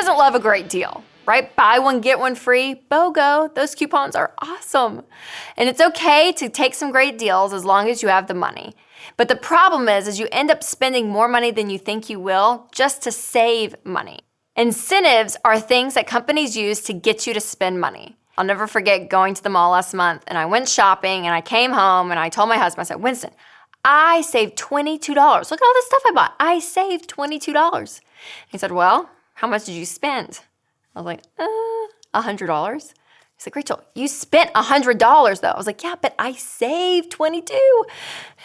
doesn't love a great deal, right? Buy one, get one free, BOGO. Those coupons are awesome. And it's okay to take some great deals as long as you have the money. But the problem is you end up spending more money than you think you will just to save money. Incentives are things that companies use to get you to spend money. I'll never forget going to the mall last month, and I went shopping, and I came home, and I told my husband, I said, Winston, I saved $22. Look at all this stuff I bought. I saved $22. He said, well, how much did you spend? I was like, $100. He's like, Rachel, you spent $100 though. I was like, yeah, but I saved 22.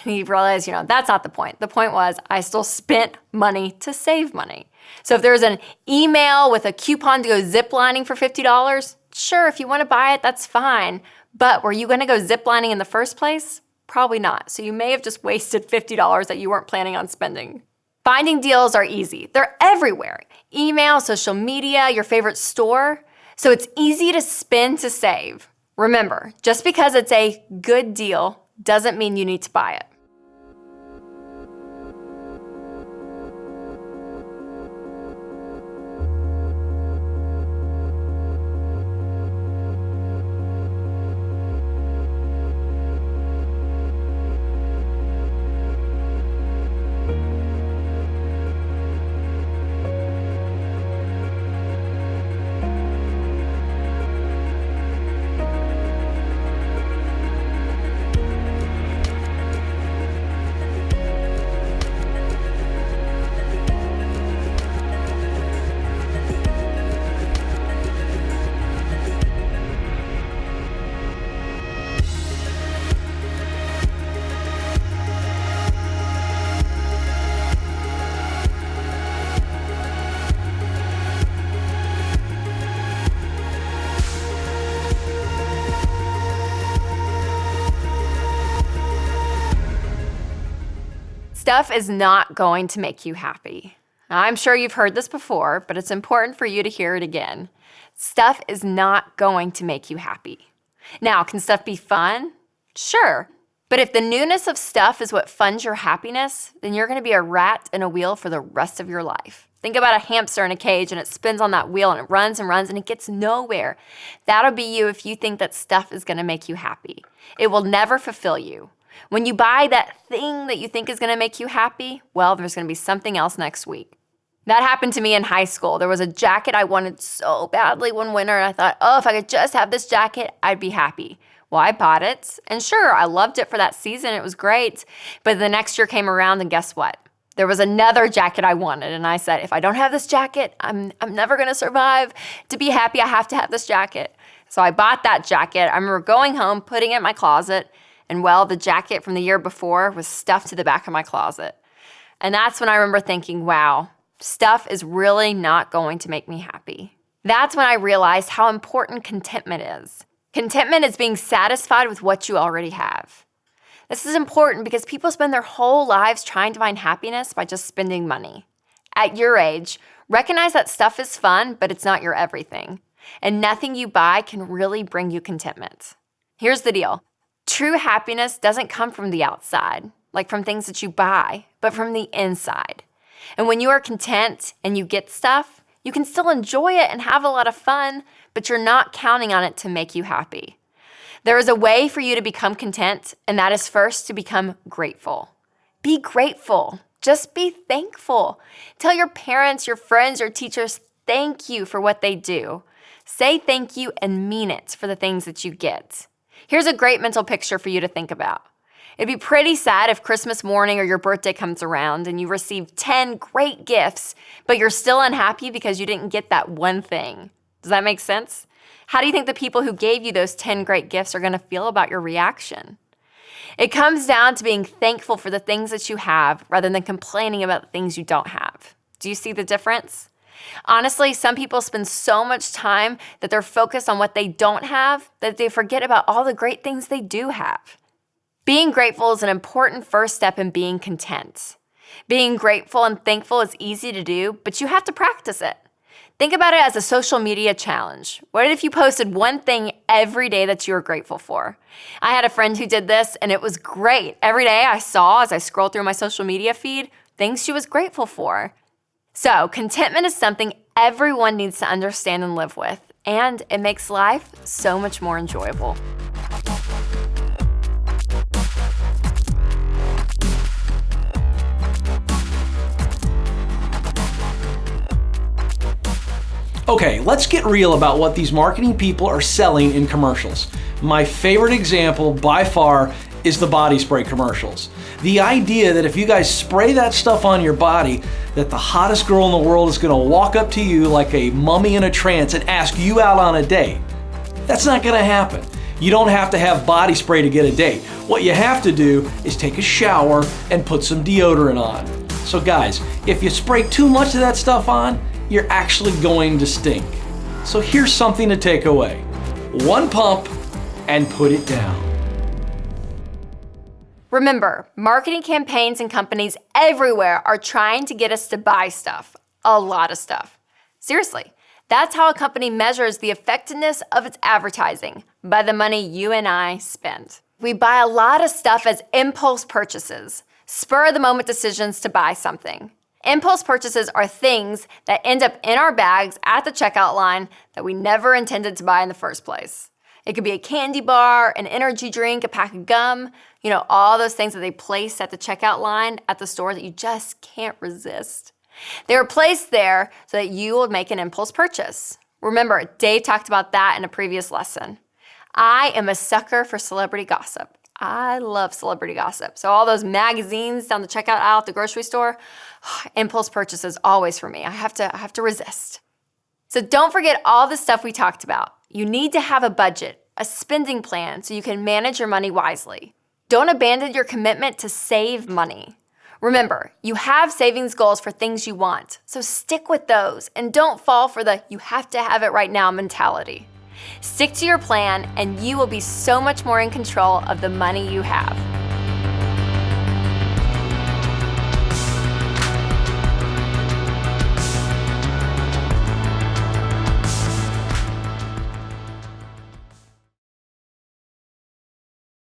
And he realized, that's not the point. The point was I still spent money to save money. So if there's an email with a coupon to go ziplining for $50, sure, if you want to buy it, that's fine. But were you going to go ziplining in the first place? Probably not. So you may have just wasted $50 that you weren't planning on spending. Finding deals are easy. They're everywhere. Email, social media, your favorite store. So it's easy to spend to save. Remember, just because it's a good deal doesn't mean you need to buy it. Stuff is not going to make you happy. I'm sure you've heard this before, but it's important for you to hear it again. Stuff is not going to make you happy. Now, can stuff be fun? Sure. But if the newness of stuff is what funds your happiness, then you're going to be a rat in a wheel for the rest of your life. Think about a hamster in a cage and it spins on that wheel and it runs and runs and it gets nowhere. That'll be you if you think that stuff is going to make you happy. It will never fulfill you. When you buy that thing that you think is going to make you happy, well, there's going to be something else next week. That happened to me in high school. There was a jacket I wanted so badly one winter, and I thought, if I could just have this jacket, I'd be happy. Well, I bought it, and sure, I loved it for that season. It was great. But the next year came around, and guess what? There was another jacket I wanted, and I said, if I don't have this jacket, I'm never going to survive. To be happy, I have to have this jacket. So I bought that jacket. I remember going home, putting it in my closet, and well, the jacket from the year before was stuffed to the back of my closet. And that's when I remember thinking, wow, stuff is really not going to make me happy. That's when I realized how important contentment is. Contentment is being satisfied with what you already have. This is important because people spend their whole lives trying to find happiness by just spending money. At your age, recognize that stuff is fun, but it's not your everything. And nothing you buy can really bring you contentment. Here's the deal. True happiness doesn't come from the outside, like from things that you buy, but from the inside. And when you are content and you get stuff, you can still enjoy it and have a lot of fun, but you're not counting on it to make you happy. There is a way for you to become content, and that is first to become grateful. Be grateful. Just be thankful. Tell your parents, your friends, your teachers, thank you for what they do. Say thank you and mean it for the things that you get. Here's a great mental picture for you to think about. It'd be pretty sad if Christmas morning or your birthday comes around and you receive 10 great gifts, but you're still unhappy because you didn't get that one thing. Does that make sense? How do you think the people who gave you those 10 great gifts are going to feel about your reaction? It comes down to being thankful for the things that you have rather than complaining about the things you don't have. Do you see the difference? Honestly, some people spend so much time that they're focused on what they don't have that they forget about all the great things they do have. Being grateful is an important first step in being content. Being grateful and thankful is easy to do, but you have to practice it. Think about it as a social media challenge. What if you posted one thing every day that you were grateful for? I had a friend who did this, and it was great. Every day I saw, as I scrolled through my social media feed, things she was grateful for. So, contentment is something everyone needs to understand and live with, and it makes life so much more enjoyable. Okay, let's get real about what these marketing people are selling in commercials. My favorite example by far is the body spray commercials. The idea that if you guys spray that stuff on your body, that the hottest girl in the world is gonna walk up to you like a mummy in a trance and ask you out on a date. That's not gonna happen. You don't have to have body spray to get a date. What you have to do is take a shower and put some deodorant on. So guys, if you spray too much of that stuff on, you're actually going to stink. So here's something to take away. One pump and put it down. Remember, marketing campaigns and companies everywhere are trying to get us to buy stuff. A lot of stuff. Seriously, that's how a company measures the effectiveness of its advertising, by the money you and I spend. We buy a lot of stuff as impulse purchases, spur-of-the-moment decisions to buy something. Impulse purchases are things that end up in our bags at the checkout line that we never intended to buy in the first place. It could be a candy bar, an energy drink, a pack of gum, all those things that they place at the checkout line at the store that you just can't resist. They were placed there so that you will make an impulse purchase. Remember, Dave talked about that in a previous lesson. I am a sucker for celebrity gossip. I love celebrity gossip. So all those magazines down the checkout aisle at the grocery store, impulse purchases always for me. I have to resist. So don't forget all the stuff we talked about. You need to have a budget, a spending plan so you can manage your money wisely. Don't abandon your commitment to save money. Remember, you have savings goals for things you want, so stick with those and don't fall for the you have to have it right now mentality. Stick to your plan and you will be so much more in control of the money you have.